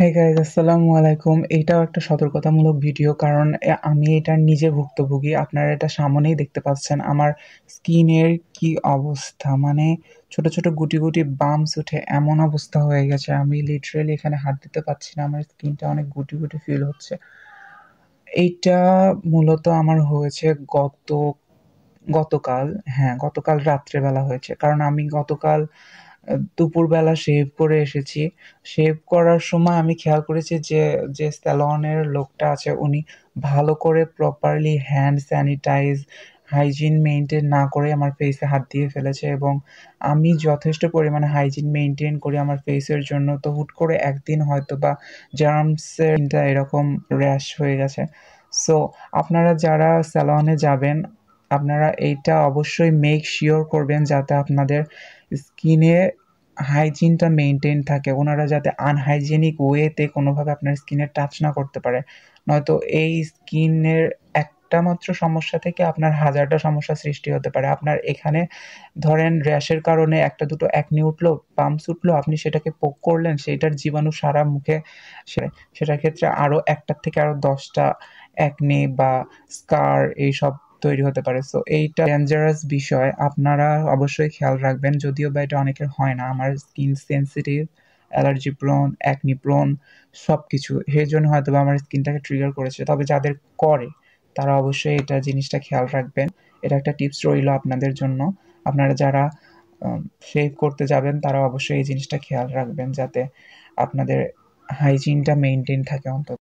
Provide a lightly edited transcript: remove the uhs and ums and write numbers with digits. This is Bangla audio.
হে গাইজ আসসালামু আলাইকুম। এইটাও একটা সতর্কতামূলক ভিডিও, কারণ আমি এটার নিজে ভুক্তভোগী। আপনারা এটা সামনেই দেখতে পাচ্ছেন আমার স্কিনের কি অবস্থা, মানে ছোট ছোট গুটি গুটি বাম্পস উঠে এমন অবস্থা হয়ে গেছে, আমি লিটারেলি এখানে হাত দিতে পারছি না। আমার স্কিনটা অনেক গুটি গুটি ফিল হচ্ছে। এইটা মূলত আমার হয়েছে গতকাল। হ্যাঁ, গতকাল রাত্রেবেলা হয়েছে, কারণ আমি গতকাল দুপুরবেলা শেভ করে এসেছি। শেভ করার সময় আমি খেয়াল করেছি যে যে স্যালনের লোকটা আছে উনি ভালো করে properly hand sanitize hygiene maintain না করে আমার ফেসে হাত দিয়ে ফেলেছে, এবং আমি যথেষ্ট পরিমাণে হাইজিন মেনটেন করি আমার ফেসের জন্য। তো হুট করে একদিন হয়তো বা জার্মসের এরকম র্যাশ হয়ে গেছে। সো আপনারা যারা স্যালনে যাবেন, আপনারা এইটা অবশ্যই মেক শিওর করবেন যাতে আপনাদের স্কিনে হাইজিনটা মেনটেন থাকে। ওনারা যাতে আনহাইজেনিক ওয়েতে কোনোভাবে আপনার স্কিনে টাচ না করতে পারে। নয়তো এই স্কিনের একটা মাত্র সমস্যা থেকে আপনার হাজারটা সমস্যা সৃষ্টি হতে পারে। আপনার এখানে ধরেন র্যাশের কারণে একটা দুটো একনি উঠলো, পাম্পস উঠলো, আপনি সেটাকে পোক করলেন, সেইটার জীবাণু সারা মুখে সেটার ক্ষেত্রে আরও একটার থেকে আরও 10টা একনি বা স্কার এইসব তৈরি হতে পারে। সো এইটা ডেঞ্জারাস বিষয়, আপনারা অবশ্যই খেয়াল রাখবেন। যদিও বা এটা অনেকের হয় না, আমার skin sensitive, allergy prone, acne prone সব কিছু, সেই জন্য হয়তো বা আমার স্কিনটাকে ট্রিগার করেছে। তবে যাদের করে তারা অবশ্যই এটা জিনিসটা খেয়াল রাখবেন। এটা একটা টিপস রইল আপনাদের জন্য। আপনারা যারা শেভ করতে যাবেন তারা অবশ্যই এই জিনিসটা খেয়াল রাখবেন যাতে আপনাদের হাইজিনটা মেনটেন থাকে অন্তত।